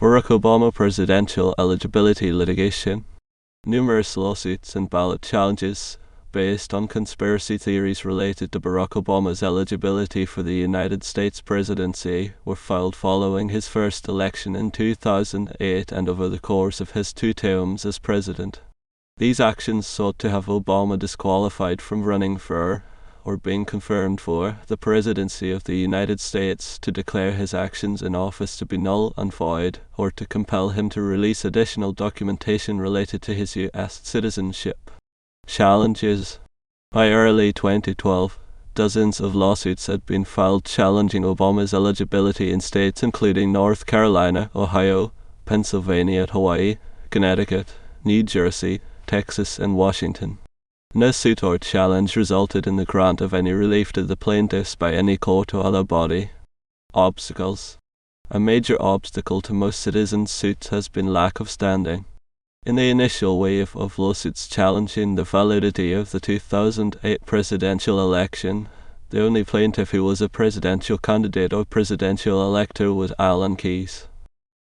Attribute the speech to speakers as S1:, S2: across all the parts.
S1: Barack Obama presidential eligibility litigation. Numerous lawsuits and ballot challenges based on conspiracy theories related to Barack Obama's eligibility for the United States presidency were filed following his first election in 2008 and over the course of his 2 terms as president. These actions sought to have Obama disqualified from running for, or being confirmed for, the presidency of the United States, to declare his actions in office to be null and void, or to compel him to release additional documentation related to his U.S. citizenship. Challenges. By early 2012, dozens of lawsuits had been filed challenging Obama's eligibility in states including North Carolina, Ohio, Pennsylvania, Hawaii, Connecticut, New Jersey, Texas, and Washington. No suit or challenge resulted in the grant of any relief to the plaintiffs by any court or other body. Obstacles. A major obstacle to most citizens' suits has been lack of standing. In the initial wave of lawsuits challenging the validity of the 2008 presidential election, the only plaintiff who was a presidential candidate or presidential elector was Alan Keyes.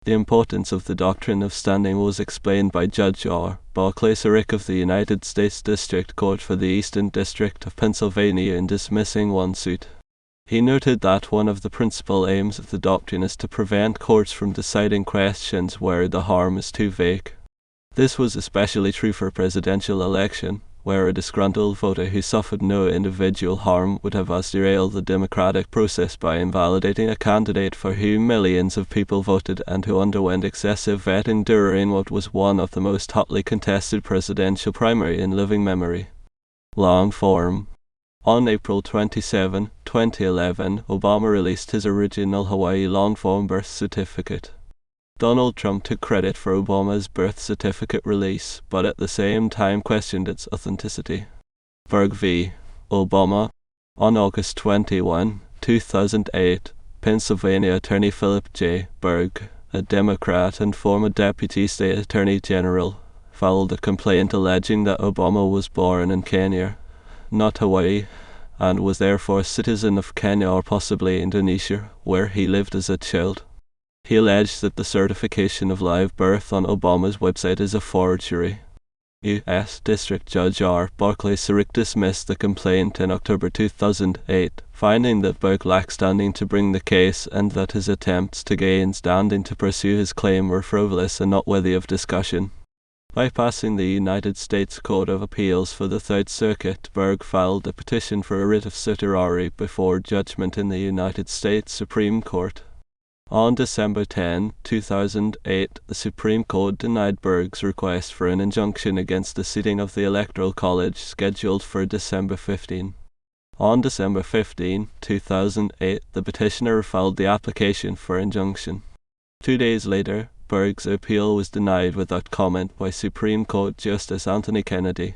S1: The importance of the doctrine of standing was explained by Judge R. Barclay Sarek of the United States District Court for the Eastern District of Pennsylvania in dismissing one suit. He noted that one of the principal aims of the doctrine is to prevent courts from deciding questions where the harm is too vague. This was especially true for a presidential election, where a disgruntled voter who suffered no individual harm would have derailed the democratic process by invalidating a candidate for whom millions of people voted and who underwent excessive vetting during what was one of the most hotly contested presidential primaries in living memory. Long form. On April 27, 2011, Obama released his original Hawaii long-form birth certificate. Donald Trump took credit for Obama's birth certificate release, but at the same time questioned its authenticity. Berg v. Obama. On August 21, 2008, Pennsylvania Attorney Philip J. Berg, a Democrat and former Deputy State Attorney General, filed a complaint alleging that Obama was born in Kenya, not Hawaii, and was therefore a citizen of Kenya or possibly Indonesia, where he lived as a child. He alleged that the certification of live birth on Obama's website is a forgery. U.S. District Judge R. Barclay Sarek dismissed the complaint in October 2008, finding that Berg lacked standing to bring the case and that his attempts to gain standing to pursue his claim were frivolous and not worthy of discussion. Bypassing the United States Court of Appeals for the Third Circuit, Berg filed a petition for a writ of certiorari before judgment in the United States Supreme Court. On December 10, 2008, the Supreme Court denied Berg's request for an injunction against the seating of the Electoral College scheduled for December 15. On December 15, 2008, the petitioner filed the application for injunction. 2 days later, Berg's appeal was denied without comment by Supreme Court Justice Anthony Kennedy.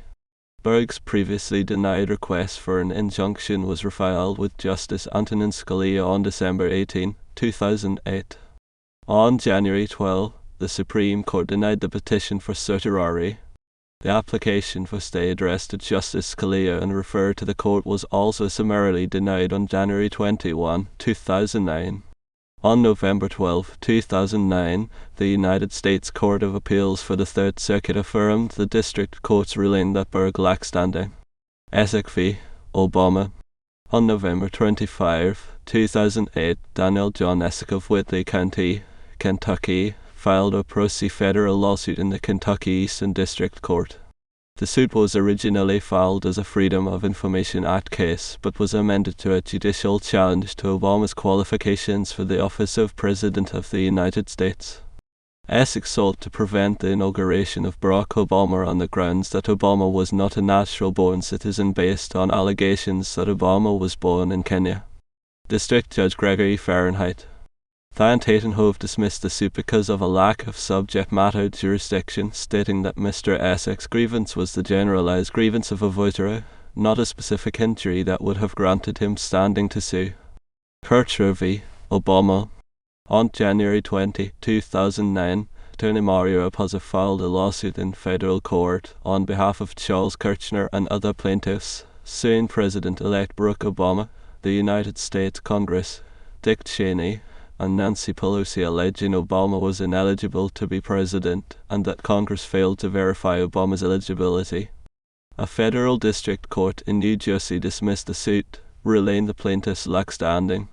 S1: Berg's previously denied request for an injunction was refiled with Justice Antonin Scalia on December 18, 2008. On January 12, the Supreme Court denied the petition for certiorari. The application for stay addressed to Justice Scalia and referred to the court was also summarily denied on January 21, 2009. On November 12, 2009, the United States Court of Appeals for the Third Circuit affirmed the district court's ruling that Berg lacked standing. Essex v. Obama. On November 25, 2008, Daniel John Essex of Whitley County, Kentucky, filed a pro se federal lawsuit in the Kentucky Eastern District Court. The suit was originally filed as a Freedom of Information Act case, but was amended to a judicial challenge to Obama's qualifications for the office of President of the United States. Essex sought to prevent the inauguration of Barack Obama on the grounds that Obama was not a natural-born citizen based on allegations that Obama was born in Kenya. District Judge Gregory Fahrenheit. Van Tatenhove dismissed the suit because of a lack of subject matter jurisdiction, stating that Mr. Essex's grievance was the generalized grievance of a voter, not a specific injury that would have granted him standing to sue. Kirchner v. Obama. On January 20, 2009, Attorney Mario Raposa filed a lawsuit in federal court on behalf of Charles Kirchner and other plaintiffs, suing President-elect Barack Obama, the United States Congress, Dick Cheney, and Nancy Pelosi alleging Obama was ineligible to be president and that Congress failed to verify Obama's eligibility. A federal district court in New Jersey dismissed the suit, ruling the plaintiffs lacked standing.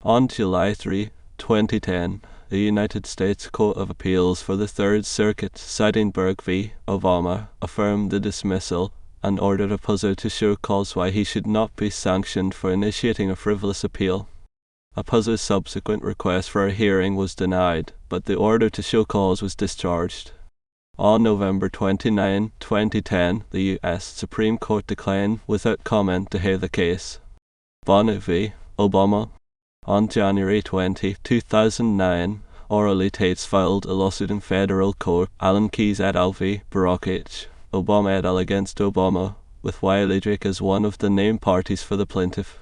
S1: On July 3, 2010, the United States Court of Appeals for the Third Circuit, citing Berg v. Obama, affirmed the dismissal and ordered a PUZO to show cause why he should not be sanctioned for initiating a frivolous appeal. A PUZO's subsequent request for a hearing was denied, but the order to show cause was discharged. On November 29, 2010, the U.S. Supreme Court declined without comment to hear the case. Bonnet v. Obama. On January 20, 2009, Orally Tates filed a lawsuit in federal court, Alan Keyes et al. V. Barack H. Obama et al. Against Obama, with Wiley Drake as one of the named parties for the plaintiff.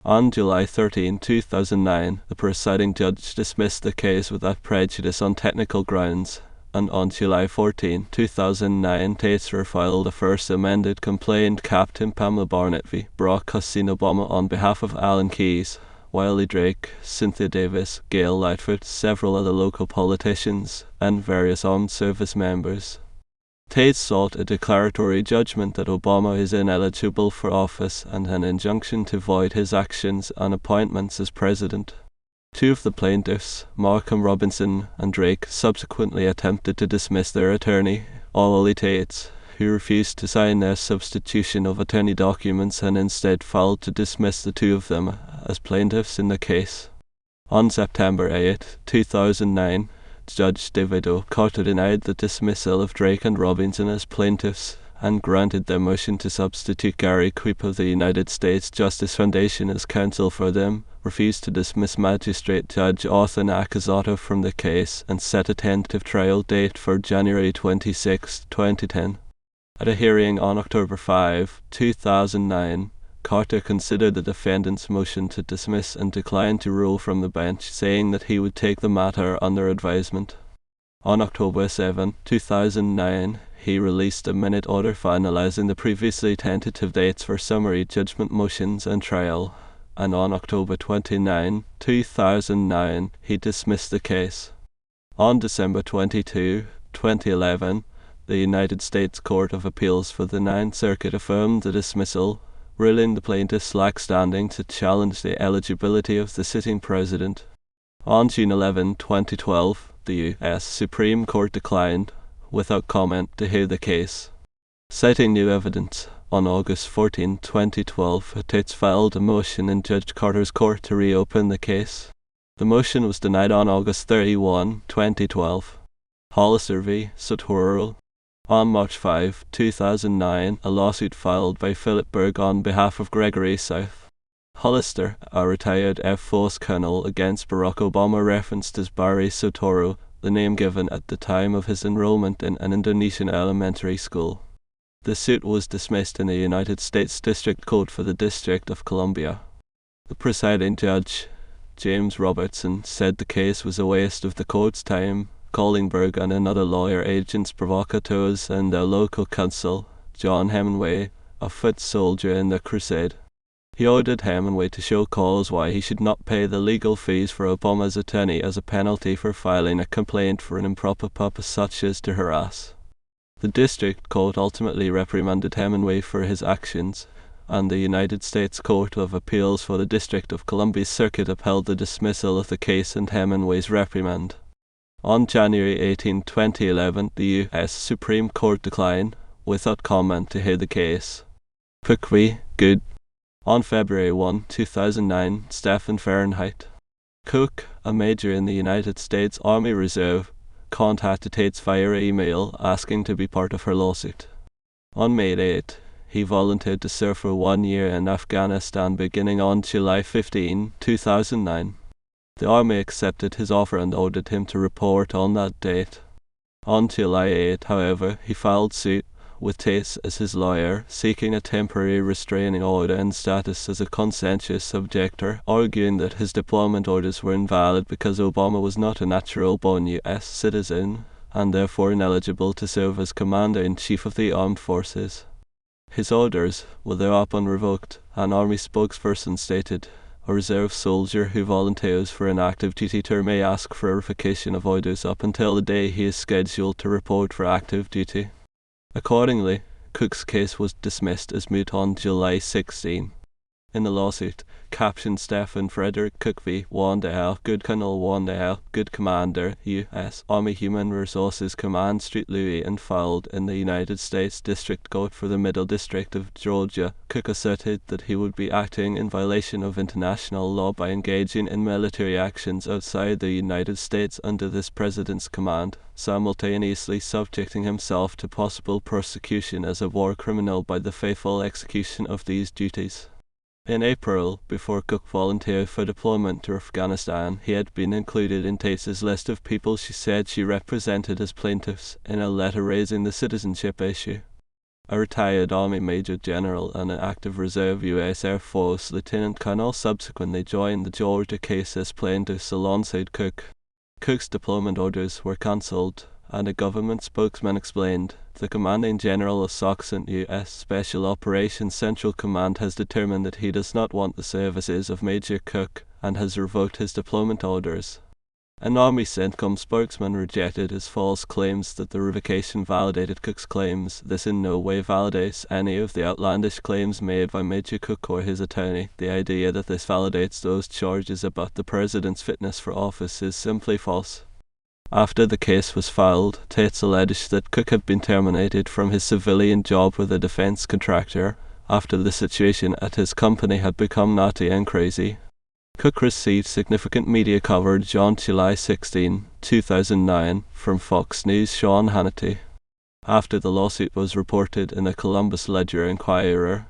S1: On July 13, 2009, the presiding judge dismissed the case without prejudice on technical grounds, and on July 14, 2009, Tates filed a first amended complaint, Captain Pamela Barnett v. Barack Hussein Obama, on behalf of Alan Keyes, Wiley Drake, Cynthia Davis, Gail Lightfoot, several other local politicians, and various armed service members. Tates sought a declaratory judgment that Obama is ineligible for office and an injunction to void his actions and appointments as president. Two of the plaintiffs, Markham Robinson and Drake, subsequently attempted to dismiss their attorney, Orally Tates, who refused to sign their substitution of attorney documents and instead filed to dismiss the two of them as plaintiffs in the case. On September 8, 2009, Judge David O. Carter denied the dismissal of Drake and Robinson as plaintiffs and granted their motion to substitute Gary Queep of the United States Justice Foundation as counsel for them, refused to dismiss Magistrate Judge Arthur Nakazato from the case, and set a tentative trial date for January 26, 2010. At a hearing on October 5, 2009, Carter considered the defendant's motion to dismiss and declined to rule from the bench, saying that he would take the matter under advisement. On October 7, 2009, he released a minute order finalizing the previously tentative dates for summary judgment motions and trial, and on October 29, 2009, he dismissed the case. On December 22, 2011, the United States Court of Appeals for the Ninth Circuit affirmed the dismissal, ruling the plaintiffs lacked standing to challenge the eligibility of the sitting president. On June 11, 2012, the U.S. Supreme Court declined, without comment, to hear the case. Citing new evidence, on August 14, 2012, Tates filed a motion in Judge Carter's court to reopen the case. The motion was denied on August 31, 2012. Hollister v. Sotoro. On March 5, 2009, a lawsuit filed by Philip Berg on behalf of Gregory South. Hollister, a retired Air Force colonel, against Barack Obama, referenced as Barry Sotoro, the name given at the time of his enrollment in an Indonesian elementary school. The suit was dismissed in the United States District Court for the District of Columbia. The presiding judge, James Robertson, said the case was a waste of the court's time, calling Berg and another lawyer agents provocateurs and their local counsel, John Hemingway, a foot soldier in the crusade. He ordered Hemingway to show cause why he should not pay the legal fees for Obama's attorney as a penalty for filing a complaint for an improper purpose such as to harass. The district court ultimately reprimanded Hemingway for his actions, and the United States Court of Appeals for the District of Columbia Circuit upheld the dismissal of the case and Hemingway's reprimand. On January 18, 2011, the U.S. Supreme Court declined, without comment, to hear the case. Cook v. Good. On February 1, 2009, Stephen Fahrenheit. Cook, a major in the United States Army Reserve, contacted Tates via email asking to be part of her lawsuit. On May 8, he volunteered to serve for 1 year in Afghanistan beginning on July 15, 2009. The Army accepted his offer and ordered him to report on that date. On July 8, however, he filed suit, with Tates as his lawyer, seeking a temporary restraining order and status as a conscientious objector, arguing that his deployment orders were invalid because Obama was not a natural-born U.S. citizen, and therefore ineligible to serve as Commander-in-Chief of the Armed Forces. His orders were thereupon revoked. An Army spokesperson stated, A reserve soldier who volunteers for an active duty tour may ask for a revocation of orders up until the day he is scheduled to report for active duty. Accordingly, Cook's case was dismissed as moot on July 16. In the lawsuit, captioned Stephen Frederick Cook v. Wandale, Good Colonel Wandale, Good Commander, U.S. Army Human Resources Command, Street Louis, and filed in the United States District Court for the Middle District of Georgia, Cook asserted that he would be acting in violation of international law by engaging in military actions outside the United States under this President's command, simultaneously subjecting himself to possible prosecution as a war criminal by the faithful execution of these duties. In April, before Cook volunteered for deployment to Afghanistan, he had been included in Tate's list of people she said she represented as plaintiffs in a letter raising the citizenship issue. A retired Army Major General and an active reserve U.S. Air Force Lieutenant Colonel subsequently joined the Georgia case as plaintiffs alongside Cook. Cook's deployment orders were cancelled, and a government spokesman explained, "The Commanding General of Saxon U.S. Special Operations Central Command has determined that he does not want the services of Major Cook and has revoked his deployment orders." An Army CENTCOM spokesman rejected his false claims that the revocation validated Cook's claims. This in no way validates any of the outlandish claims made by Major Cook or his attorney. The idea that this validates those charges about the President's fitness for office is simply false. After the case was filed, Tate alleged that Cook had been terminated from his civilian job with a defense contractor after the situation at his company had become nutty and crazy. Cook received significant media coverage on July 16, 2009, from Fox News' Sean Hannity. After the lawsuit was reported in the Columbus Ledger-Inquirer,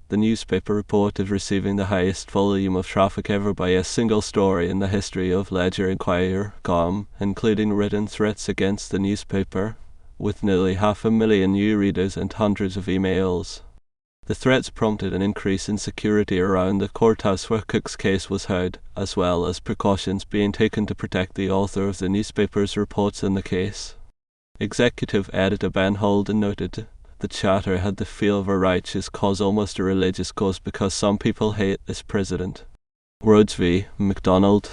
S1: the newspaper reported receiving the highest volume of traffic ever by a single story in the history of Ledger-Inquirer.com, including written threats against the newspaper, with nearly 500,000 new readers and hundreds of emails. The threats prompted an increase in security around the courthouse where Cook's case was heard, as well as precautions being taken to protect the author of the newspaper's reports in the case. Executive editor Ben Holden noted, "The chatter had the feel of a righteous cause, almost a religious cause, because some people hate this president." Rhodes v. MacDonald.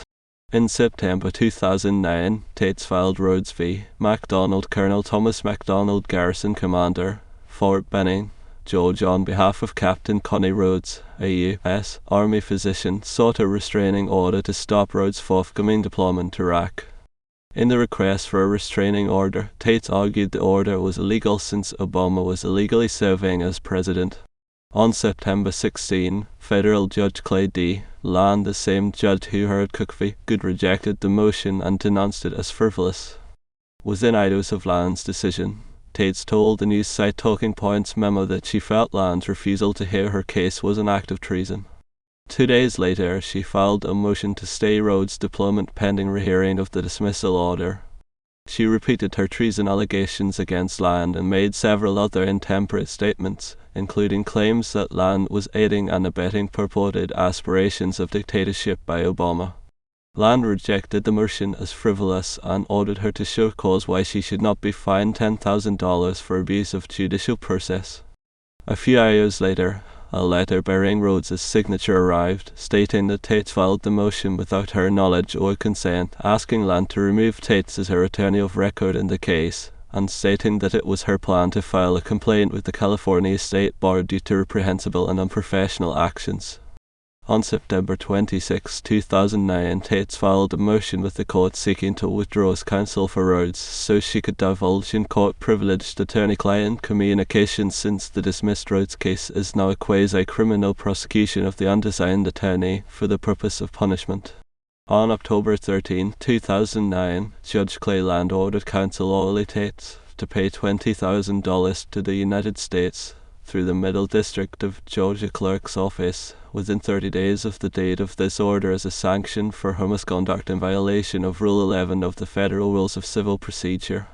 S1: In September 2009, Tate filed Rhodes v. MacDonald. Colonel Thomas MacDonald, Garrison Commander, Fort Benning, Georgia, on behalf of Captain Connie Rhodes, a U.S. Army physician, sought a restraining order to stop Rhodes' forthcoming deployment to Iraq. In the request for a restraining order, Tate argued the order was illegal since Obama was illegally serving as president. On September 16, federal Judge Clay D. Land, the same judge who heard Cook v. Good, rejected the motion and denounced it as frivolous. Within hours of Land's decision, Tate told the news site Talking Points memo that she felt Land's refusal to hear her case was an act of treason. 2 days later, she filed a motion to stay Rhodes' deployment pending rehearing of the dismissal order. She repeated her treason allegations against Land and made several other intemperate statements, including claims that Land was aiding and abetting purported aspirations of dictatorship by Obama. Land rejected the motion as frivolous and ordered her to show cause why she should not be fined $10,000 for abuse of judicial process. A few hours later, a letter bearing Rhodes' signature arrived, stating that Tate filed the motion without her knowledge or consent, asking Land to remove Tate as her attorney of record in the case, and stating that it was her plan to file a complaint with the California State Bar due to reprehensible and unprofessional actions. On September 26, 2009, Tate filed a motion with the court seeking to withdraw as counsel for Rhodes so she could divulge in court privileged attorney-client communications, since the dismissed Rhodes case is now a quasi-criminal prosecution of the undesigned attorney for the purpose of punishment. On October 13, 2009, Judge Clay Land ordered counsel Ollie Tate to pay $20,000 to the United States through the Middle District of Georgia Clerk's Office within 30 days of the date of this order as a sanction for her misconduct in violation of Rule 11 of the Federal Rules of Civil Procedure.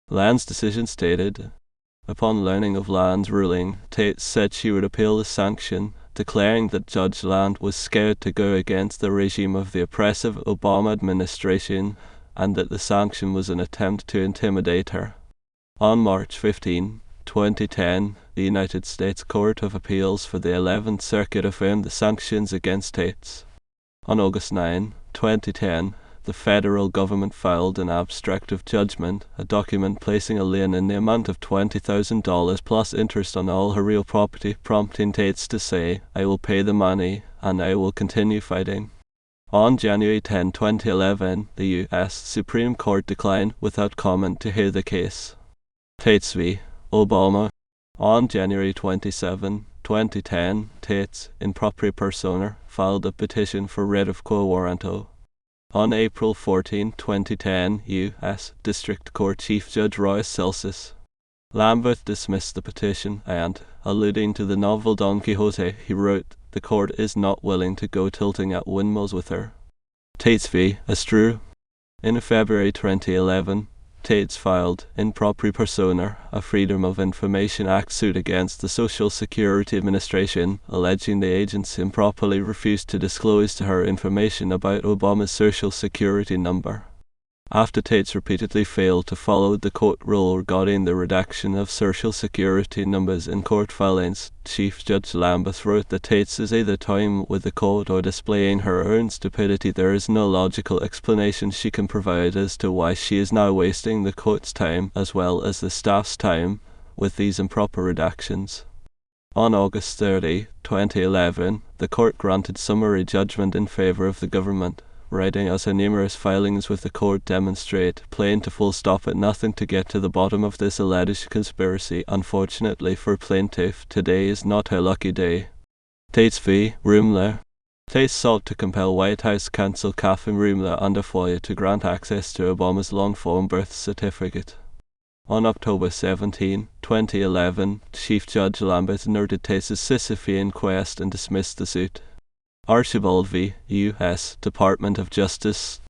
S1: Land's decision stated, upon learning of Land's ruling, Tate said she would appeal the sanction, declaring that Judge Land was scared to go against the regime of the oppressive Obama administration and that the sanction was an attempt to intimidate her. On March 15, 2010, the United States Court of Appeals for the 11th Circuit affirmed the sanctions against Tate. On August 9, 2010, the federal government filed an abstract of judgment, a document placing a lien in the amount of $20,000 plus interest on all her real property, prompting Tates to say, "I will pay the money and I will continue fighting." On January 10, 2011, the U.S. Supreme Court declined without comment to hear the case. Tates v. Obama. On January 27, 2010, Tates, in propria persona, filed a petition for writ of quo warranto. On April 14, 2010, U.S. District Court Chief Judge Roy Celsus Lambeth dismissed the petition and, alluding to the novel Don Quixote, he wrote, "The court is not willing to go tilting at windmills with her." Tates v. Astrew. In February 2011, Tates filed, in propria persona, a Freedom of Information Act suit against the Social Security Administration, alleging the agency improperly refused to disclose to her information about Obama's Social Security number. After Tates repeatedly failed to follow the court rule regarding the redaction of Social Security numbers in court filings, Chief Judge Lambeth wrote that Tates is either toying with the court or displaying her own stupidity. There is no logical explanation she can provide as to why she is now wasting the court's time, as well as the staff's time, with these improper redactions. On August 30, 2011, the court granted summary judgment in favor of the government, writing as her numerous filings with the court demonstrate, plain to full stop at nothing to get to the bottom of this alleged conspiracy. Unfortunately for plaintiff, today is not her lucky day. Tates v. Rumler. Tates sought to compel White House counsel Catherine Rumler under FOIA to grant access to Obama's long-form birth certificate. On October 17, 2011, Chief Judge Lambeth noted Tates' Sisyphean quest and dismissed the suit. Archibald v. U.S. Department of Justice.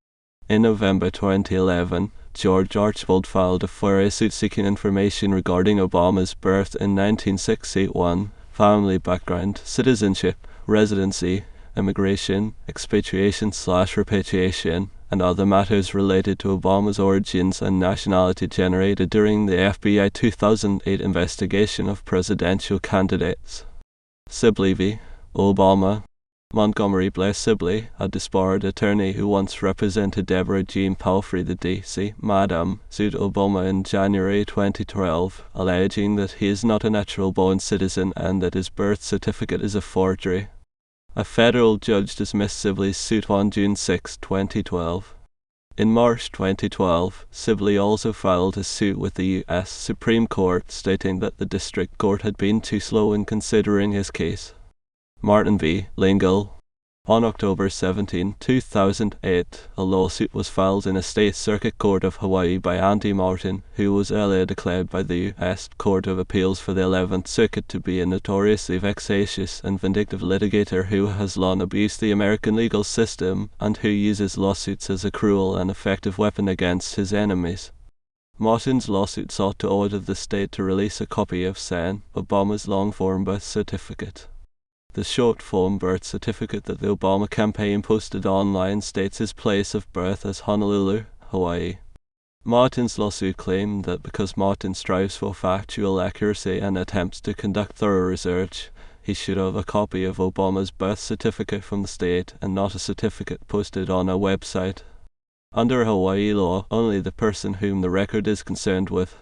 S1: In November 2011, George Archibald filed a FOIA suit seeking information regarding Obama's birth in 1961, family background, citizenship, residency, immigration, expatriation/repatriation, and other matters related to Obama's origins and nationality generated during the FBI 2008 investigation of presidential candidates. Sibley v. Obama. Montgomery Blair Sibley, a disbarred attorney who once represented Deborah Jean Palfrey, the D.C. Madam, sued Obama in January 2012, alleging that he is not a natural-born citizen and that his birth certificate is a forgery. A federal judge dismissed Sibley's suit on June 6, 2012. In March 2012, Sibley also filed a suit with the U.S. Supreme Court, stating that the district court had been too slow in considering his case. Martin v. Lingle. On October 17, 2008, a lawsuit was filed in a state circuit court of Hawaii by Andy Martin, who was earlier declared by the U.S. Court of Appeals for the 11th Circuit to be a notoriously vexatious and vindictive litigator who has long abused the American legal system and who uses lawsuits as a cruel and effective weapon against his enemies. Martin's lawsuit sought to order the state to release a copy of Sen. Obama's long-form birth certificate. The short-form birth certificate that the Obama campaign posted online states his place of birth as Honolulu, Hawaii. Martin's lawsuit claimed that because Martin strives for factual accuracy and attempts to conduct thorough research, he should have a copy of Obama's birth certificate from the state and not a certificate posted on a website. Under Hawaii law, only the person whom the record is concerned with,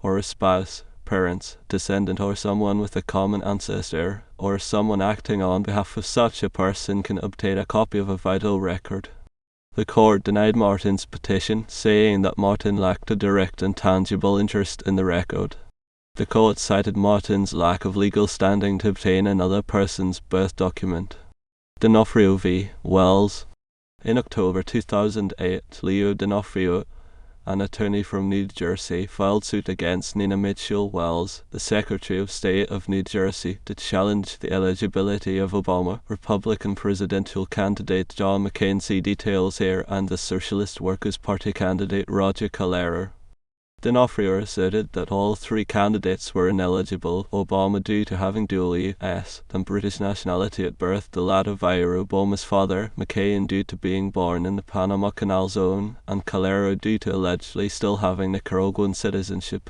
S1: or a spouse, parents, descendant, or someone with a common ancestor, or someone acting on behalf of such a person can obtain a copy of a vital record. The court denied Martin's petition, saying that Martin lacked a direct and tangible interest in the record. The court cited Martin's lack of legal standing to obtain another person's birth document. D'Onofrio v. Wells. In October 2008, Leo D'Onofrio, an attorney from New Jersey, filed suit against Nina Mitchell Wells, the Secretary of State of New Jersey, to challenge the eligibility of Obama, Republican presidential candidate John McCain. See details here, and the Socialist Workers' Party candidate Roger Calero. D'Onofrio asserted that all three candidates were ineligible, Obama due to having dual U.S. and British nationality at birth, the latter via Obama's father, McCain due to being born in the Panama Canal Zone, and Calero due to allegedly still having Nicaraguan citizenship.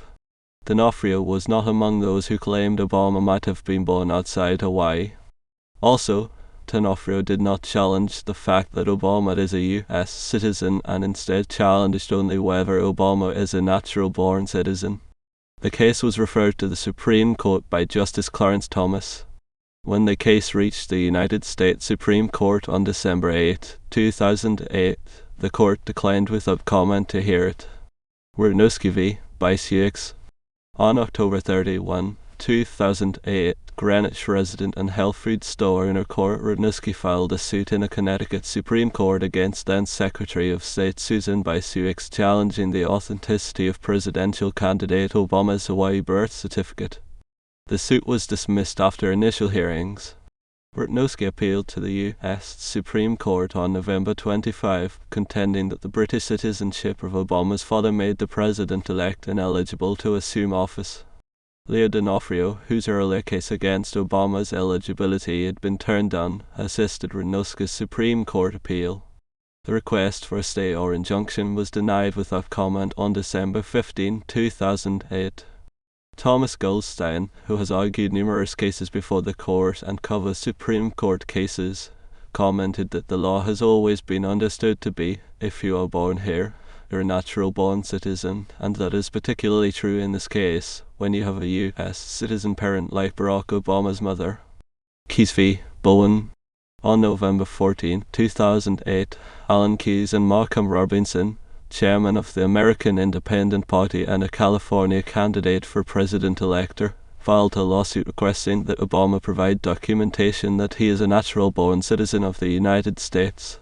S1: D'Onofrio was not among those who claimed Obama might have been born outside Hawaii. Also, D'Onofrio did not challenge the fact that Obama is a U.S. citizen and instead challenged only whether Obama is a natural-born citizen. The case was referred to the Supreme Court by Justice Clarence Thomas. When the case reached the United States Supreme Court on December 8, 2008, the court declined without comment to hear it. Radnowski v. Bice. On October 31, 2008, Greenwich resident and health food store owner Cora Radnowski filed a suit in a Connecticut Supreme Court against then Secretary of State Susan Bice challenging the authenticity of presidential candidate Obama's Hawaii birth certificate. The suit was dismissed after initial hearings. Radnowski appealed to the U.S. Supreme Court on November 25, contending that the British citizenship of Obama's father made the president-elect ineligible to assume office. Leo D'Onofrio, whose earlier case against Obama's eligibility had been turned down, assisted Radnowski's Supreme Court appeal. The request for a stay or injunction was denied without comment on December 15, 2008. Thomas Goldstein, who has argued numerous cases before the court and covers Supreme Court cases, commented that the law has always been understood to be, if you are born here, you're a natural-born citizen, and that is particularly true in this case, when you have a U.S. citizen parent like Barack Obama's mother. Keyes v. Bowen. On November 14, 2008, Alan Keyes and Malcolm Robinson, chairman of the American Independent Party and a California candidate for president-elect, filed a lawsuit requesting that Obama provide documentation that he is a natural-born citizen of the United States.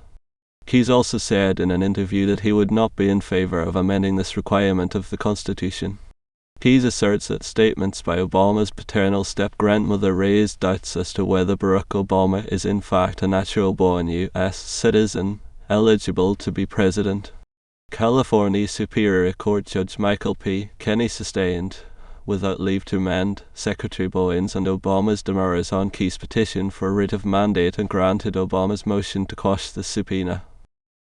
S1: Keyes also said in an interview that he would not be in favor of amending this requirement of the Constitution. Keyes asserts that statements by Obama's paternal step-grandmother raised doubts as to whether Barack Obama is in fact a natural-born U.S. citizen, eligible to be president. California Superior Court Judge Michael P. Kenney sustained, without leave to amend, Secretary Bowen's and Obama's demurs on Keyes' petition for writ of mandate and granted Obama's motion to quash the subpoena.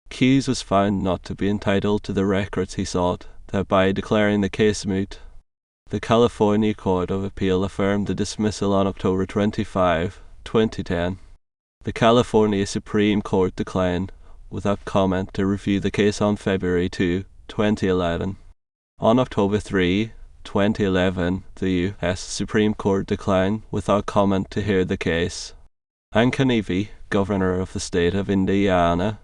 S1: Keyes was found not to be entitled to the records he sought, thereby declaring the case moot. The California Court of Appeal affirmed the dismissal on October 25, 2010. The California Supreme Court declined, without comment, to review the case on February 2, 2011. On October 3, 2011, the U.S. Supreme Court declined, without comment, to hear the case. Ankeny v. Governor of the State of Indiana.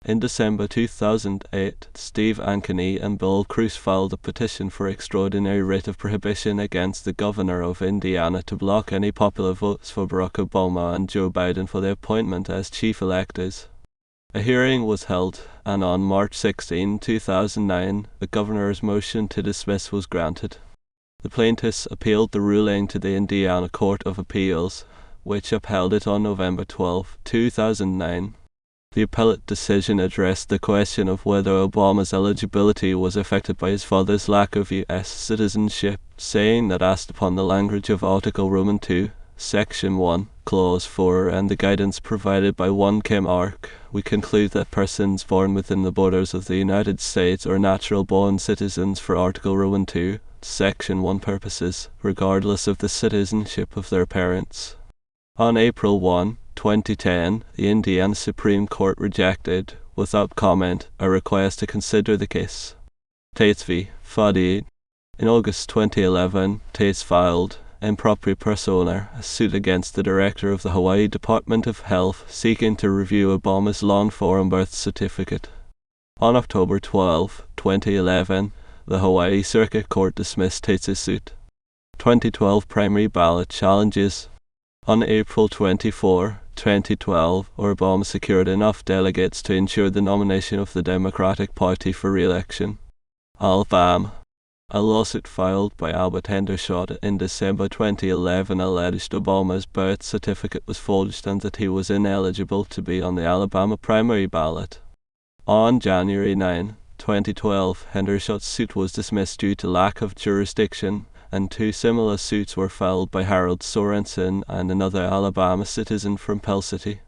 S1: In December 2008, Steve Ankeny and Bill Cruz filed a petition for extraordinary writ of prohibition against the Governor of Indiana to block any popular votes for Barack Obama and Joe Biden for their appointment as chief electors. A hearing was held, and on March 16, 2009, the governor's motion to dismiss was granted. The plaintiffs appealed the ruling to the Indiana Court of Appeals, which upheld it on November 12, 2009. The appellate decision addressed the question of whether Obama's eligibility was affected by his father's lack of U.S. citizenship, saying that asked upon the language of Article Roman II, Section 1, Clause 4, and the guidance provided by 1 Chem Arc, we conclude that persons born within the borders of the United States are natural-born citizens for Article Roman II, Section 1 purposes, regardless of the citizenship of their parents. On April 1, 2010, the Indiana Supreme Court rejected, without comment, a request to consider the case. Tates v. Fadi. In August 2011, Tates filed, in propria persona, a suit against the director of the Hawaii Department of Health seeking to review Obama's long-form birth certificate. On October 12, 2011, the Hawaii Circuit Court dismissed Tates' suit. 2012 primary ballot challenges. On April 24, 2012, Obama secured enough delegates to ensure the nomination of the Democratic Party for re-election. Alabama. A lawsuit filed by Albert Hendershot in December 2011 alleged Obama's birth certificate was forged and that he was ineligible to be on the Alabama primary ballot. On January 9, 2012, Hendershot's suit was dismissed due to lack of jurisdiction, and 2 similar suits were filed by Harold Sorensen and another Alabama citizen from Pell City.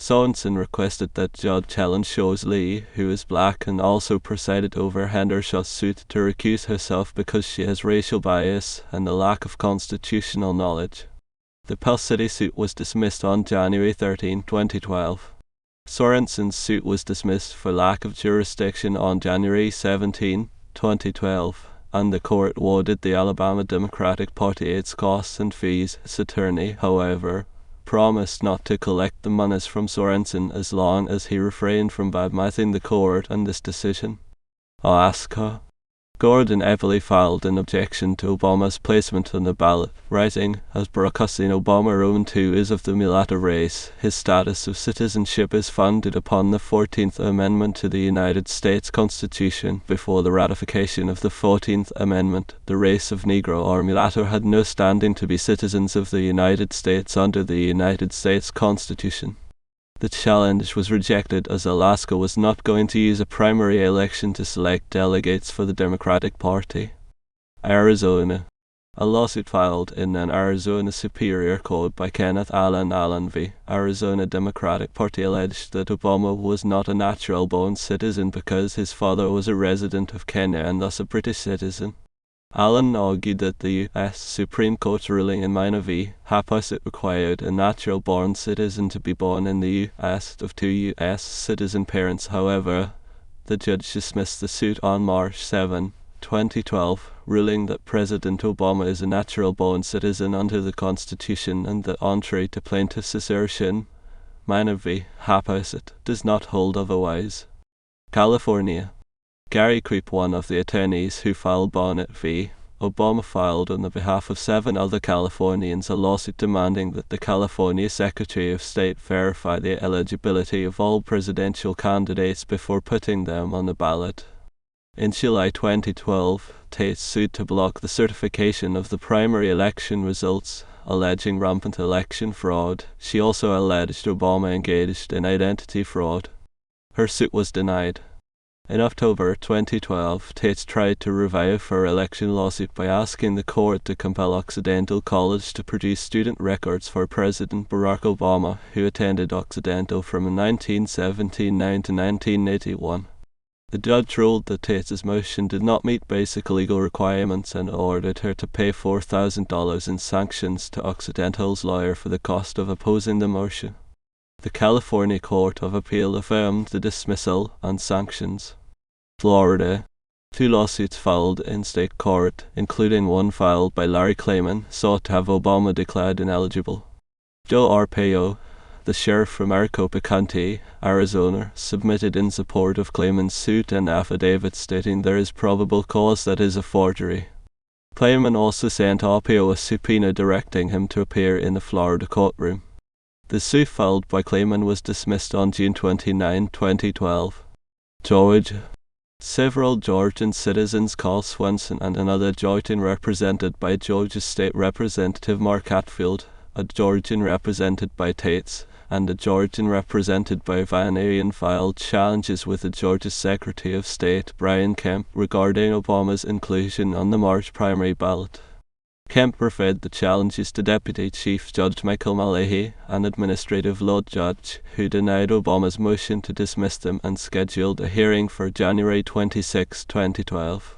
S1: Sorensen requested that Judge Helen Shows Lee, who is black and also presided over Hendershot's suit, to recuse herself because she has racial bias and a lack of constitutional knowledge. The Pell City suit was dismissed on January 13, 2012. Sorensen's suit was dismissed for lack of jurisdiction on January 17, 2012, and the court awarded the Alabama Democratic Party its costs and fees. Its attorney, however, promised not to collect the monies from Sorensen as long as he refrained from badmouthing the court on this decision. Alaska. Gordon Everly filed an objection to Obama's placement on the ballot, writing, "As because Obama Roman II is of the mulatto race, his status of citizenship is founded upon the 14th Amendment to the United States Constitution. Before the ratification of the 14th Amendment, the race of Negro or mulatto had no standing to be citizens of the United States under the United States Constitution." The challenge was rejected as Alaska was not going to use a primary election to select delegates for the Democratic Party. Arizona. A lawsuit filed in an Arizona Superior Court by Kenneth Allen v. Arizona Democratic Party alleged that Obama was not a natural-born citizen because his father was a resident of Kenya and thus a British citizen. Allen argued that the U.S. Supreme Court's ruling in Minor v. Haposet required a natural-born citizen to be born in the U.S. of two U.S. citizen parents. However, the judge dismissed the suit on March 7, 2012, ruling that President Obama is a natural-born citizen under the Constitution and that, contrary to plaintiff's assertion, Minor v. Haposet does not hold otherwise. California. Gary Creep, one of the attorneys who filed Bonnet v. Obama, filed on the behalf of 7 other Californians a lawsuit demanding that the California Secretary of State verify the eligibility of all presidential candidates before putting them on the ballot. In July 2012, Tate sued to block the certification of the primary election results, alleging rampant election fraud. She also alleged Obama engaged in identity fraud. Her suit was denied. In October 2012, Tate tried to revive her election lawsuit by asking the court to compel Occidental College to produce student records for President Barack Obama, who attended Occidental from 1979 to 1981. The judge ruled that Tate's motion did not meet basic legal requirements and ordered her to pay $4,000 in sanctions to Occidental's lawyer for the cost of opposing the motion. The California Court of Appeal affirmed the dismissal and sanctions. Florida. 2 lawsuits filed in state court, including one filed by Larry Klayman, sought to have Obama declared ineligible. Joe Arpaio, the sheriff from Maricopa County, Arizona, submitted in support of Klayman's suit an affidavit stating there is probable cause that is a forgery. Klayman also sent Arpaio a subpoena directing him to appear in the Florida courtroom. The suit filed by Klayman was dismissed on June 29, 2012. Georgia. Several Georgian citizens, Carl Swenson and another Georgian represented by Georgia State Representative Mark Hatfield, a Georgian represented by Tates, and a Georgian represented by Van Arian, filed challenges with the Georgia Secretary of State, Brian Kemp, regarding Obama's inclusion on the March primary ballot. Kemp referred the challenges to Deputy Chief Judge Michael Malahi, an administrative law judge, who denied Obama's motion to dismiss them and scheduled a hearing for January 26, 2012.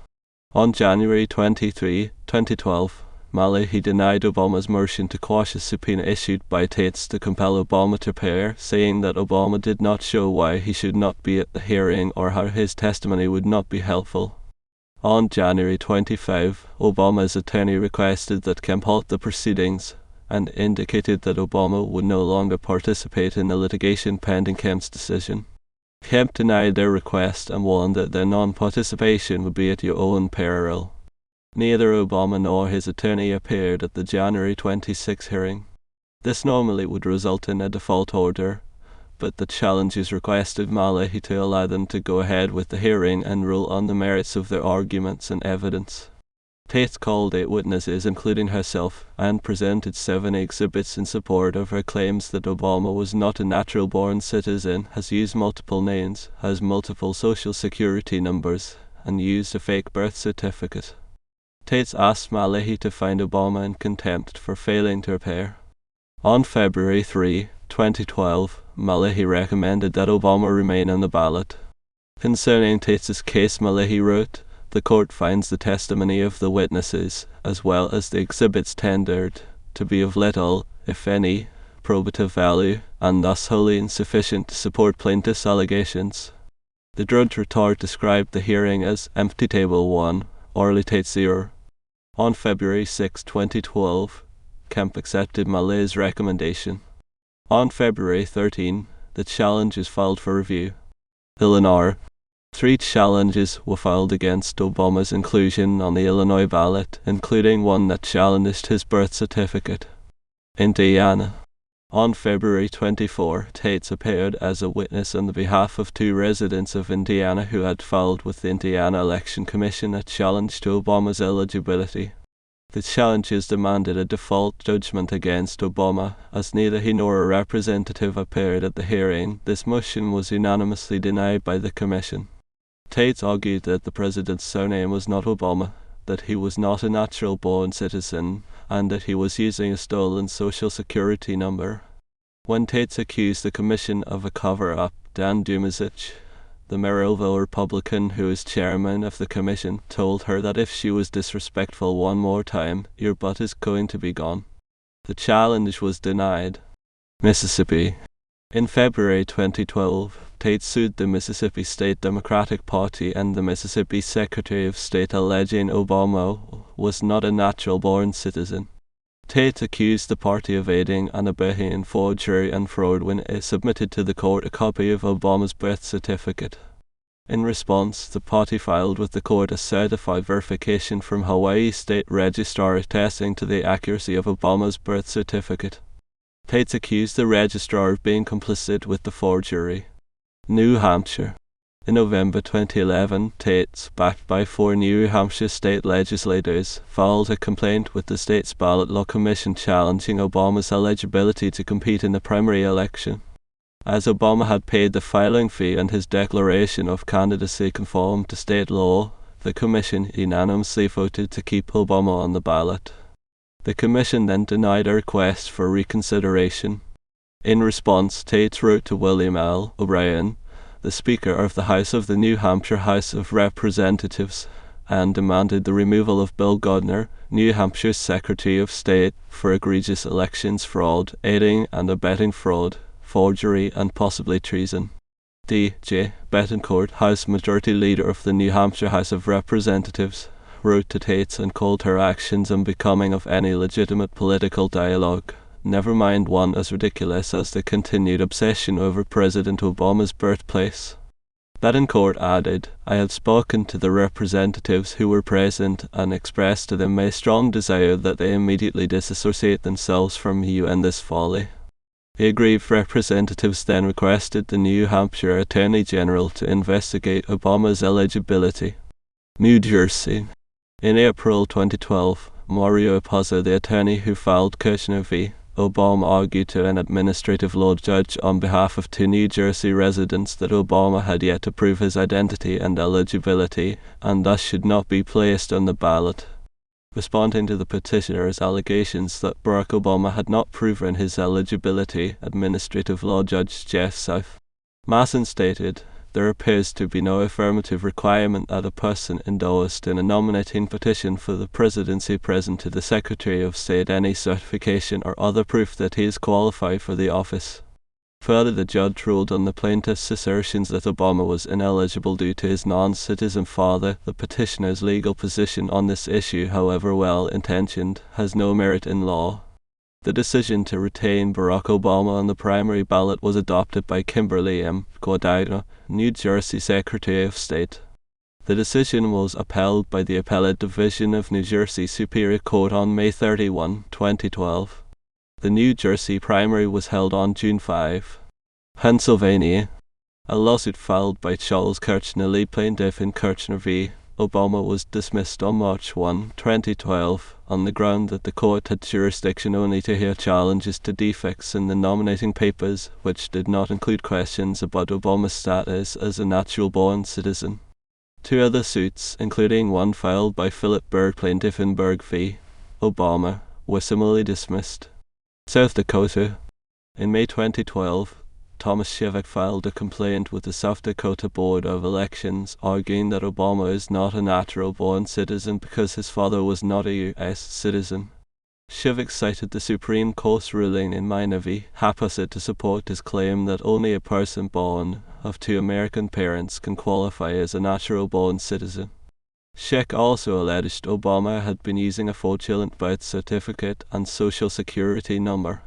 S1: On January 23, 2012, Malahi denied Obama's motion to quash a subpoena issued by Tates to compel Obama to appear, saying that Obama did not show why he should not be at the hearing or how his testimony would not be helpful. On January 25, Obama's attorney requested that Kemp halt the proceedings and indicated that Obama would no longer participate in the litigation pending Kemp's decision. Kemp denied their request and warned that their non-participation would be at your own peril. Neither Obama nor his attorney appeared at the January 26 hearing. This normally would result in a default order, but the challengers requested Malahi to allow them to go ahead with the hearing and rule on the merits of their arguments and evidence. Tate called 8 witnesses, including herself, and presented 7 exhibits in support of her claims that Obama was not a natural-born citizen, has used multiple names, has multiple social security numbers, and used a fake birth certificate. Tate asked Malahi to find Obama in contempt for failing to appear. On February 3, 2012, Malahi recommended that Obama remain on the ballot. Concerning Tate's case, Malahi wrote, "The court finds the testimony of the witnesses, as well as the exhibits tendered, to be of little, if any, probative value, and thus wholly insufficient to support plaintiff's allegations. The judge retort described the hearing as empty table 1, orally Tate 0. On February 6, 2012, Kemp accepted Malay's recommendation. On February 13, the challenge is filed for review. Illinois. 3 challenges were filed against Obama's inclusion on the Illinois ballot, including one that challenged his birth certificate. Indiana. On February 24, Tate appeared as a witness on the behalf of 2 residents of Indiana who had filed with the Indiana Election Commission a challenge to Obama's eligibility. The challenges demanded a default judgment against Obama, as neither he nor a representative appeared at the hearing. This motion was unanimously denied by the commission. Tate argued that the president's surname was not Obama, that he was not a natural-born citizen, and that he was using a stolen social security number. When Tate accused the commission of a cover-up, Dan Dumasic, the Maryville Republican who is chairman of the commission, told her that if she was disrespectful one more time, your butt is going to be gone. The challenge was denied. Mississippi. In February 2012, Tate sued the Mississippi State Democratic Party and the Mississippi Secretary of State alleging Obama was not a natural-born citizen. Tate accused the party of aiding and abetting in forgery and fraud when it submitted to the court a copy of Obama's birth certificate. In response, the party filed with the court a certified verification from Hawaii State Registrar attesting to the accuracy of Obama's birth certificate. Tate accused the registrar of being complicit with the forgery. New Hampshire. In November 2011, Tate, backed by 4 New Hampshire state legislators, filed a complaint with the state's ballot law commission challenging Obama's eligibility to compete in the primary election. As Obama had paid the filing fee and his declaration of candidacy conformed to state law, the commission unanimously voted to keep Obama on the ballot. The commission then denied a request for reconsideration. In response, Tate wrote to William L. O'Brien, the Speaker of the House of the New Hampshire House of Representatives, and demanded the removal of Bill Gardner, New Hampshire's Secretary of State, for egregious elections fraud, aiding and abetting fraud, forgery, and possibly treason. D.J. Betancourt, House Majority Leader of the New Hampshire House of Representatives, wrote to Tate and called her actions unbecoming of any legitimate political dialogue, never mind one as ridiculous as the continued obsession over President Obama's birthplace. Betancourt added, I have spoken to the representatives who were present and expressed to them my strong desire that they immediately disassociate themselves from you and this folly. The aggrieved representatives then requested the New Hampshire Attorney General to investigate Obama's eligibility. New Jersey. In April 2012, Mario Pazza, the attorney who filed Kirchner v. Obama, argued to an administrative law judge on behalf of 2 New Jersey residents that Obama had yet to prove his identity and eligibility, and thus should not be placed on the ballot. Responding to the petitioner's allegations that Barack Obama had not proven his eligibility, administrative law judge Jeff South Masson stated, there appears to be no affirmative requirement that a person endorsed in a nominating petition for the presidency present to the Secretary of State any certification or other proof that he is qualified for the office. Further, the judge ruled on the plaintiff's assertions that Obama was ineligible due to his non-citizen father. The petitioner's legal position on this issue, however well-intentioned, has no merit in law. The decision to retain Barack Obama on the primary ballot was adopted by Kimberly M. Guadagno, New Jersey Secretary of State. The decision was upheld by the Appellate Division of New Jersey Superior Court on May 31, 2012. The New Jersey primary was held on June 5. Pennsylvania. A lawsuit filed by Charles Kirchner, lead plaintiff in Kirchner v. Obama, was dismissed on March 1, 2012, on the ground that the court had jurisdiction only to hear challenges to defects in the nominating papers, which did not include questions about Obama's status as a natural-born citizen. 2 other suits, including one filed by Philip Berg, plaintiff in Berg v. Obama, were similarly dismissed. South Dakota. In May 2012, Thomas Shivak filed a complaint with the South Dakota Board of Elections, arguing that Obama is not a natural-born citizen because his father was not a U.S. citizen. Shivik cited the Supreme Court's ruling in Minor v. Hapasset to support his claim that only a person born of two American parents can qualify as a natural-born citizen. Sheikh also alleged Obama had been using a fraudulent birth certificate and social security number.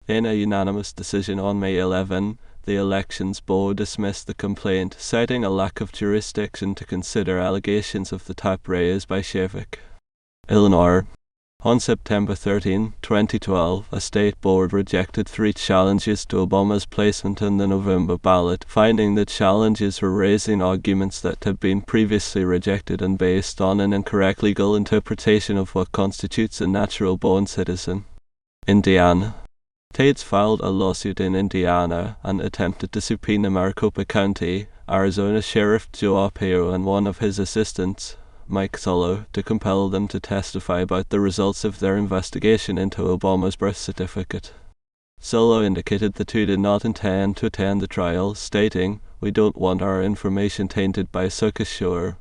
S1: In a unanimous decision on May 11, the Elections Board dismissed the complaint, citing a lack of jurisdiction to consider allegations of the type raised by Shivik. Illinois. On September 13, 2012, a state board rejected 3 challenges to Obama's placement in the November ballot, finding the challenges were raising arguments that had been previously rejected and based on an incorrect legal interpretation of what constitutes a natural-born citizen. Indiana. Tates filed a lawsuit in Indiana and attempted to subpoena Maricopa County, Arizona Sheriff Joe Arpaio and one of his assistants, Mike Sullo, to compel them to testify about the results of their investigation into Obama's birth certificate. Sullo indicated the two did not intend to attend the trial, stating, "We don't want our information tainted by circus show."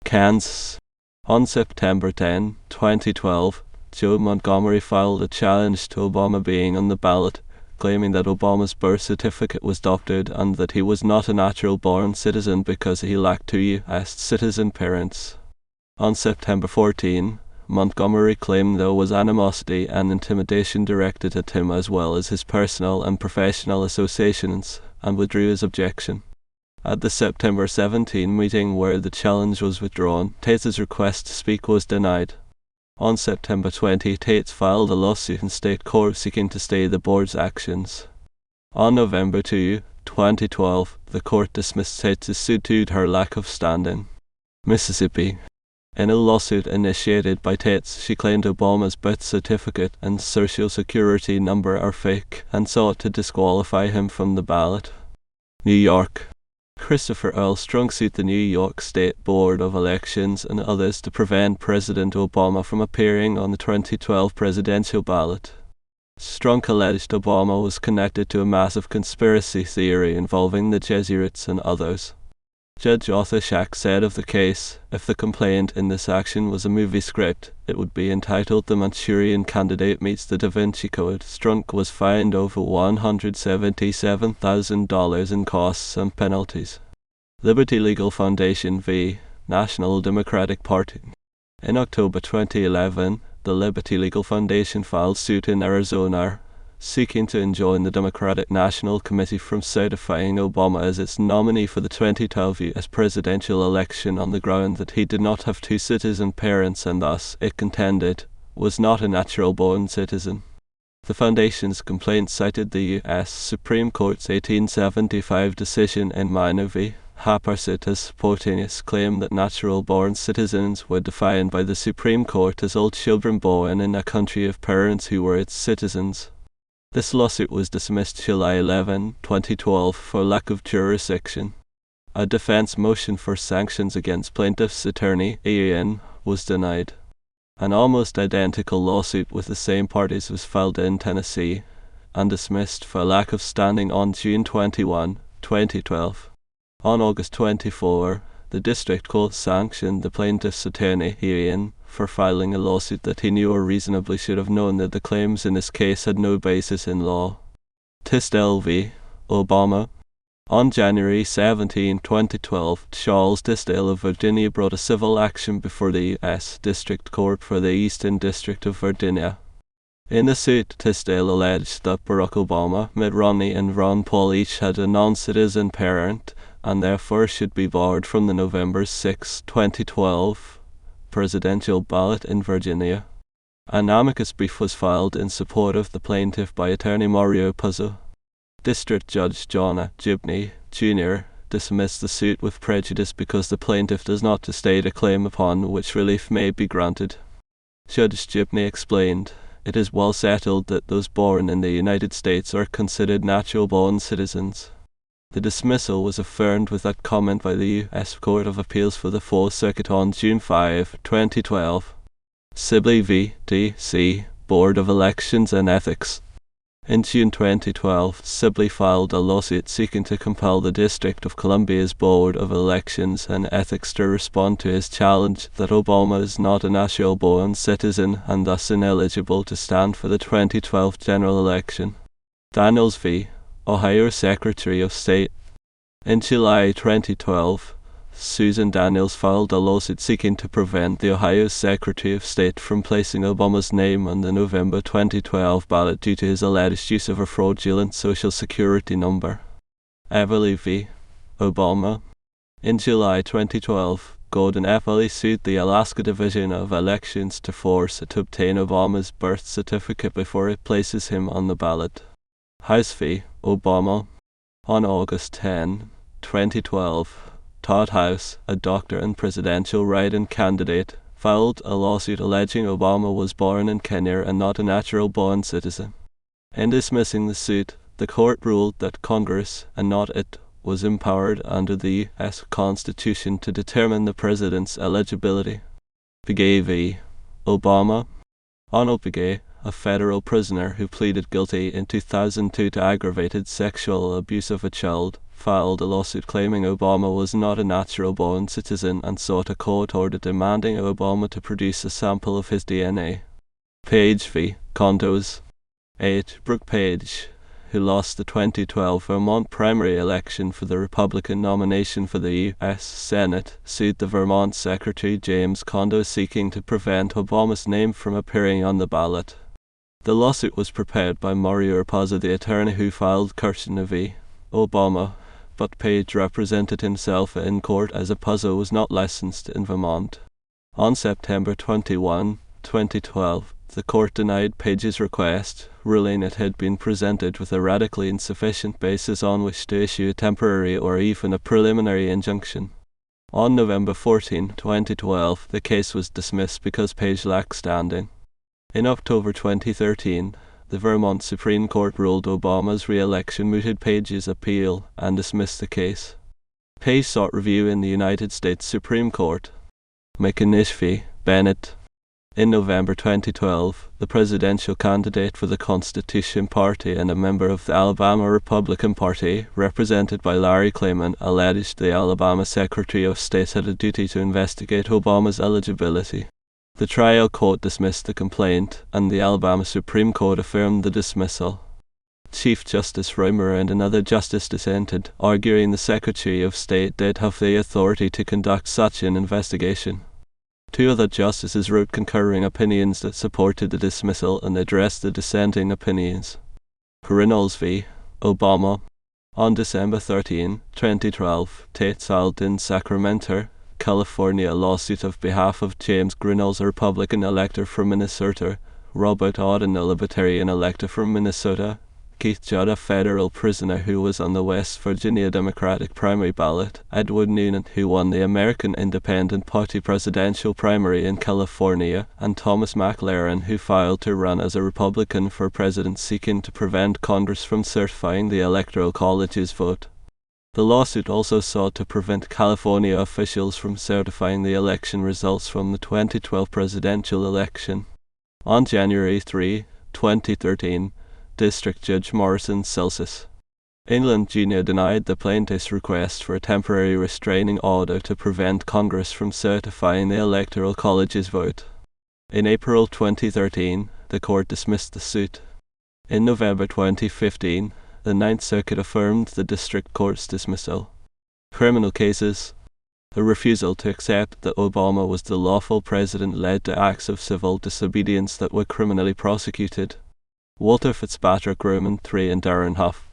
S1: Kansas. On September 10, 2012, Joe Montgomery filed a challenge to Obama being on the ballot, claiming that Obama's birth certificate was doctored and that he was not a natural-born citizen because he lacked 2 U.S. citizen parents. On September 14, Montgomery claimed there was animosity and intimidation directed at him as well as his personal and professional associations, and withdrew his objection. At the September 17 meeting where the challenge was withdrawn, Tate's request to speak was denied. On September 20, Tates filed a lawsuit in state court seeking to stay the board's actions. On November 2, 2012, the court dismissed Tates' suit due to her lack of standing. Mississippi. In a lawsuit initiated by Tates, she claimed Obama's birth certificate and social security number are fake and sought to disqualify him from the ballot. New York. Christopher Earl Strunk sued the New York State Board of Elections and others to prevent President Obama from appearing on the 2012 presidential ballot. Strunk alleged Obama was connected to a massive conspiracy theory involving the Jesuits and others. Judge Arthur Schack said of the case, if the complaint in this action was a movie script, it would be entitled "The Manchurian Candidate Meets the Da Vinci Code." Strunk was fined over $177,000 in costs and penalties. Liberty Legal Foundation v. National Democratic Party. In October 2011, the Liberty Legal Foundation filed suit in Arizona, seeking to enjoin the Democratic National Committee from certifying Obama as its nominee for the 2012 U.S. presidential election on the ground that he did not have 2 citizen parents and thus, it contended, was not a natural-born citizen. The foundation's complaint cited the U.S. Supreme Court's 1875 decision in Minor v. Hapasset as supporting its claim that natural-born citizens were defined by the Supreme Court as all children born in a country of parents who were its citizens. This lawsuit was dismissed July 11, 2012 for lack of jurisdiction. A defense motion for sanctions against plaintiff's attorney, Ian, was denied. An almost identical lawsuit with the same parties was filed in Tennessee and dismissed for lack of standing on June 21, 2012. On August 24, the district court sanctioned the plaintiff's attorney, Ian, for filing a lawsuit that he knew or reasonably should have known that the claims in this case had no basis in law. Tisdale v. Obama. On January 17, 2012, Charles Tisdale of Virginia brought a civil action before the U.S. District Court for the Eastern District of Virginia. In the suit, Tisdale alleged that Barack Obama, Mitt Romney, and Ron Paul each had a non-citizen parent and therefore should be barred from the November 6, 2012 presidential ballot in Virginia. An amicus brief was filed in support of the plaintiff by attorney Mario Puzo. District Judge John Gibney, Jr. dismissed the suit with prejudice because the plaintiff does not state a claim upon which relief may be granted. Judge Gibney explained, "It is well settled that those born in the United States are considered natural-born citizens." The dismissal was affirmed with that comment by the U.S. Court of Appeals for the Fourth Circuit on June 5, 2012. Sibley v. D.C. Board of Elections and Ethics. In June 2012, Sibley filed a lawsuit seeking to compel the District of Columbia's Board of Elections and Ethics to respond to his challenge that Obama is not a natural-born citizen and thus ineligible to stand for the 2012 general election. Daniels v. Ohio Secretary of State. In July 2012, Susan Daniels filed a lawsuit seeking to prevent the Ohio Secretary of State from placing Obama's name on the November 2012 ballot due to his alleged use of a fraudulent Social Security number. Everly v. Obama. In July 2012, Gordon Everly sued the Alaska Division of Elections to force it to obtain Obama's birth certificate before it places him on the ballot. House v. Obama. On August 10, 2012, Todd House, a doctor and presidential write-in candidate, filed a lawsuit alleging Obama was born in Kenya and not a natural-born citizen. In dismissing the suit, the court ruled that Congress, and not it, was empowered under the U.S. Constitution to determine the president's eligibility. Begay v. Obama. Arnold Begay, a federal prisoner who pleaded guilty in 2002 to aggravated sexual abuse of a child, filed a lawsuit claiming Obama was not a natural-born citizen and sought a court order demanding Obama to produce a sample of his DNA. Page v. Condos. H. Brooke Page, who lost the 2012 Vermont primary election for the Republican nomination for the U.S. Senate, sued the Vermont Secretary James Kondo seeking to prevent Obama's name from appearing on the ballot. The lawsuit was prepared by Maury Raposa, the attorney who filed Kirshner v. Obama, but Page represented himself in court as Raposa was not licensed in Vermont. On September 21, 2012, the court denied Page's request, ruling it had been presented with a radically insufficient basis on which to issue a temporary or even a preliminary injunction. On November 14, 2012, the case was dismissed because Page lacked standing. In October 2013, the Vermont Supreme Court ruled Obama's re-election mooted Page's appeal and dismissed the case. Page sought review in the United States Supreme Court. McInish v. Bennett. In November 2012, the presidential candidate for the Constitution Party and a member of the Alabama Republican Party, represented by Larry Klayman, alleged the Alabama Secretary of State had a duty to investigate Obama's eligibility. The trial court dismissed the complaint, and the Alabama Supreme Court affirmed the dismissal. Chief Justice Romer and another justice dissented, arguing the Secretary of State did have the authority to conduct such an investigation. Two other justices wrote concurring opinions that supported the dismissal and addressed the dissenting opinions. Reynolds v. Obama. On December 13, 2012, Tate filed in Sacramento, California, a lawsuit on behalf of James Reynolds, a Republican elector from Minnesota, Robert Auden, a Libertarian elector from Minnesota, Keith Judd, a federal prisoner who was on the West Virginia Democratic primary ballot, Edward Noonan, who won the American Independent Party presidential primary in California, and Thomas McLaren, who filed to run as a Republican for president seeking to prevent Congress from certifying the Electoral College's vote. The lawsuit also sought to prevent California officials from certifying the election results from the 2012 presidential election. On January 3, 2013, District Judge Morrison Celsus England Jr. denied the plaintiff's request for a temporary restraining order to prevent Congress from certifying the Electoral College's vote. In April 2013, the court dismissed the suit. In November 2015, the Ninth Circuit affirmed the district court's dismissal. Criminal cases. The refusal to accept that Obama was the lawful president led to acts of civil disobedience that were criminally prosecuted. Walter Fitzpatrick Roman III and Darren Huff.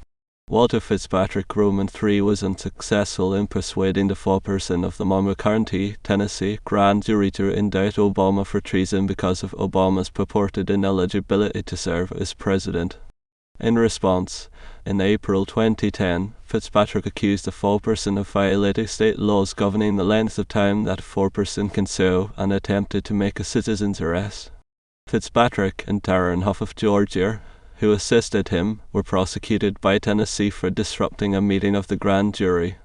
S1: Walter Fitzpatrick Roman III was unsuccessful in persuading the foreperson of the Monroe County, Tennessee, grand jury to indict Obama for treason because of Obama's purported ineligibility to serve as president. In response, in April 2010, Fitzpatrick accused the foreperson of violating state laws governing the length of time that a foreperson can serve and attempted to make a citizen's arrest. Fitzpatrick and Darren Huff of Georgia, who assisted him, were prosecuted by Tennessee for disrupting a meeting of the grand jury.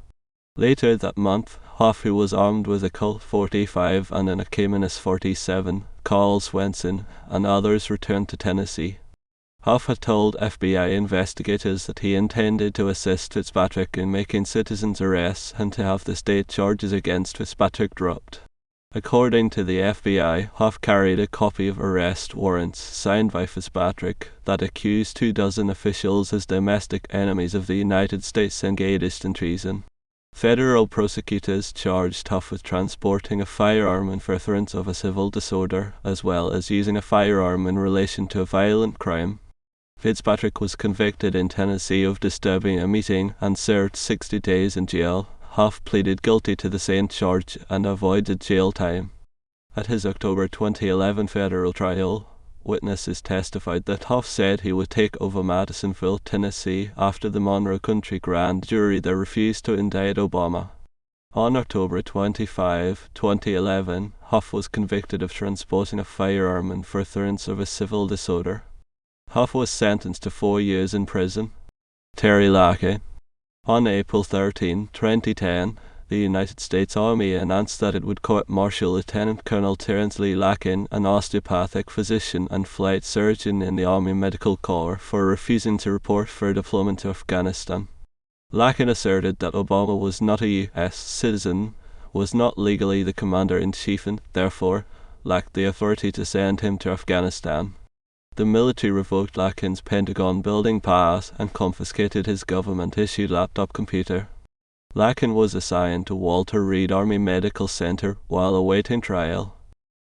S1: Later that month, Huff, who was armed with a Colt 45 and an Caymanas 47, Carl Swenson, and others returned to Tennessee. Huff had told FBI investigators that he intended to assist Fitzpatrick in making citizens' arrests and to have the state charges against Fitzpatrick dropped. According to the FBI, Huff carried a copy of arrest warrants signed by Fitzpatrick that accused 24 officials as domestic enemies of the United States engaged in treason. Federal prosecutors charged Huff with transporting a firearm in furtherance of a civil disorder, as well as using a firearm in relation to a violent crime. Fitzpatrick was convicted in Tennessee of disturbing a meeting and served 60 days in jail. Huff pleaded guilty to the same charge and avoided jail time. At his October 2011 federal trial, witnesses testified that Huff said he would take over Madisonville, Tennessee, after the Monroe County grand jury there refused to indict Obama. On October 25, 2011, Huff was convicted of transporting a firearm in furtherance of a civil disorder. Huff was sentenced to 4 years in prison. Terry Lackey. On April 13, 2010, the United States Army announced that it would court-martial Lieutenant Colonel Terrence Lee Lacken, an osteopathic physician and flight surgeon in the Army Medical Corps, for refusing to report for deployment to Afghanistan. Lacken asserted that Obama was not a U.S. citizen, was not legally the commander-in-chief and, therefore, lacked the authority to send him to Afghanistan. The military revoked Lacken's Pentagon building pass and confiscated his government-issued laptop computer. Lacken was assigned to Walter Reed Army Medical Center while awaiting trial.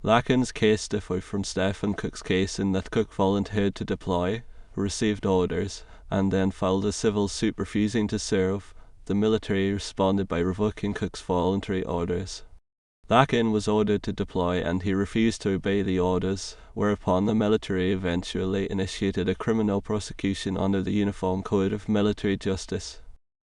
S1: Lacken's case differed from Stephen Cook's case in that Cook volunteered to deploy, received orders, and then filed a civil suit refusing to serve. The military responded by revoking Cook's voluntary orders. Lacken was ordered to deploy and he refused to obey the orders, whereupon the military eventually initiated a criminal prosecution under the Uniform Code of Military Justice.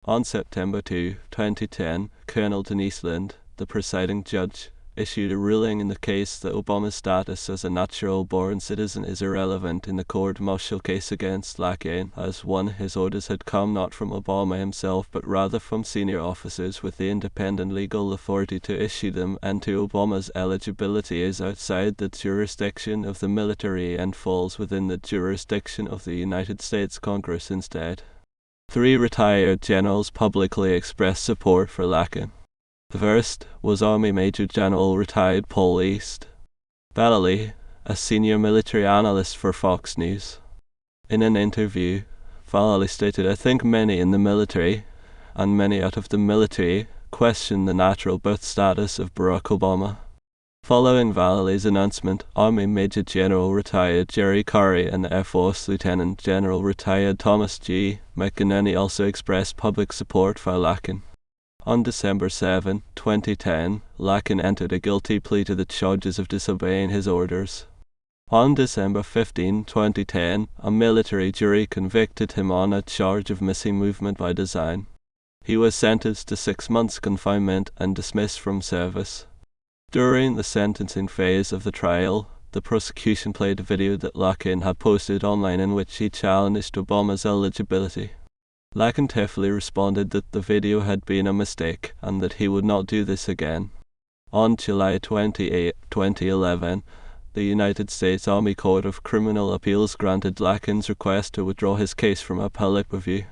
S1: On September 2, 2010, Colonel Denise Lind, the presiding judge, issued a ruling in the case that Obama's status as a natural-born citizen is irrelevant in the court-martial case against Lacken, as one, his orders had come not from Obama himself but rather from senior officers with the independent legal authority to issue them, and two, Obama's eligibility is outside the jurisdiction of the military and falls within the jurisdiction of the United States Congress instead. 3 retired generals publicly expressed support for Lacken. The first was Army Major General retired Paul East. Vallely, a senior military analyst for Fox News. In an interview, Vallely stated, "I think many in the military, and many out of the military, question the natural birth status of Barack Obama." Following Vallely's announcement, Army Major General retired Jerry Curry and Air Force Lieutenant General retired Thomas G. McInerney also expressed public support for Lacken. On December 7, 2010, Lacken entered a guilty plea to the charges of disobeying his orders. On December 15, 2010, a military jury convicted him on a charge of missing movement by design. He was sentenced to 6 months confinement and dismissed from service. During the sentencing phase of the trial, the prosecution played a video that Lacken had posted online in which he challenged Obama's eligibility. Lacken tearfully responded that the video had been a mistake and that he would not do this again. On July 28, 2011, the United States Army Court of Criminal Appeals granted Lacken's request to withdraw his case from appellate review.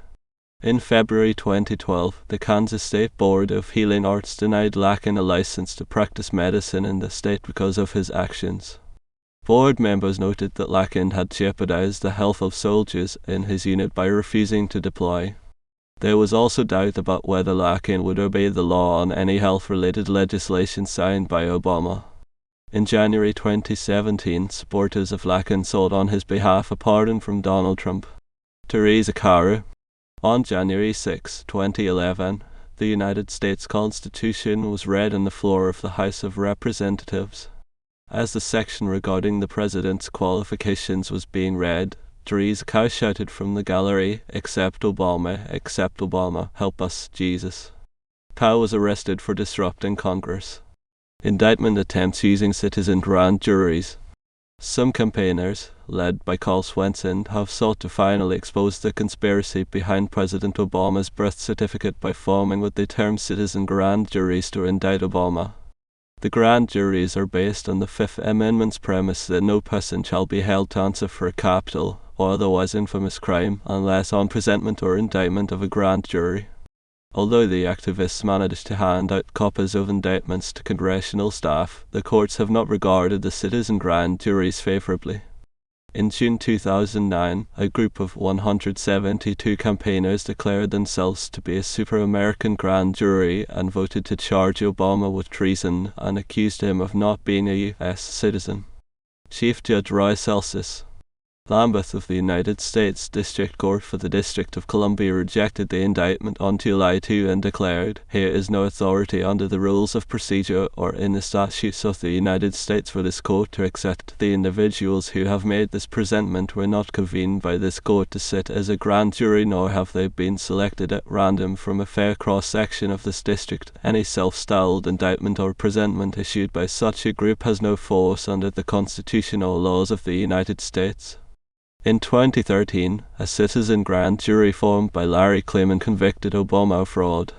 S1: In February 2012, the Kansas State Board of Healing Arts denied Lacken a license to practice medicine in the state because of his actions. Board members noted that Lacken had jeopardized the health of soldiers in his unit by refusing to deploy. There was also doubt about whether Lacken would obey the law on any health-related legislation signed by Obama. In January 2017, supporters of Lacken sought on his behalf a pardon from Donald Trump. Theresa Caru. On January 6, 2011, the United States Constitution was read on the floor of the House of Representatives. As the section regarding the president's qualifications was being read, Theresa Caru shouted from the gallery, accept Obama, help us, Jesus." Caru was arrested for disrupting Congress. Indictment attempts using citizen grand juries. Some campaigners, led by Carl Swenson, have sought to finally expose the conspiracy behind President Obama's birth certificate by forming what they term citizen grand juries to indict Obama. The grand juries are based on the Fifth Amendment's premise that no person shall be held to answer for a capital or otherwise infamous crime unless on presentment or indictment of a grand jury. Although the activists managed to hand out copies of indictments to congressional staff, the courts have not regarded the citizen grand juries favorably. In June 2009, a group of 172 campaigners declared themselves to be a super-American grand jury and voted to charge Obama with treason and accused him of not being a U.S. citizen. Chief Judge Roy Celsus Lambeth of the United States District Court for the District of Columbia rejected the indictment on July 2 and declared, "Here is no authority under the rules of procedure or in the statutes of the United States for this court to accept the individuals who have made this presentment were not convened by this court to sit as a grand jury, nor have they been selected at random from a fair cross-section of this district. Any self-styled indictment or presentment issued by such a group has no force under the constitutional laws of the United States." In 2013, a citizen grand jury formed by Larry Klayman convicted Obama of fraud.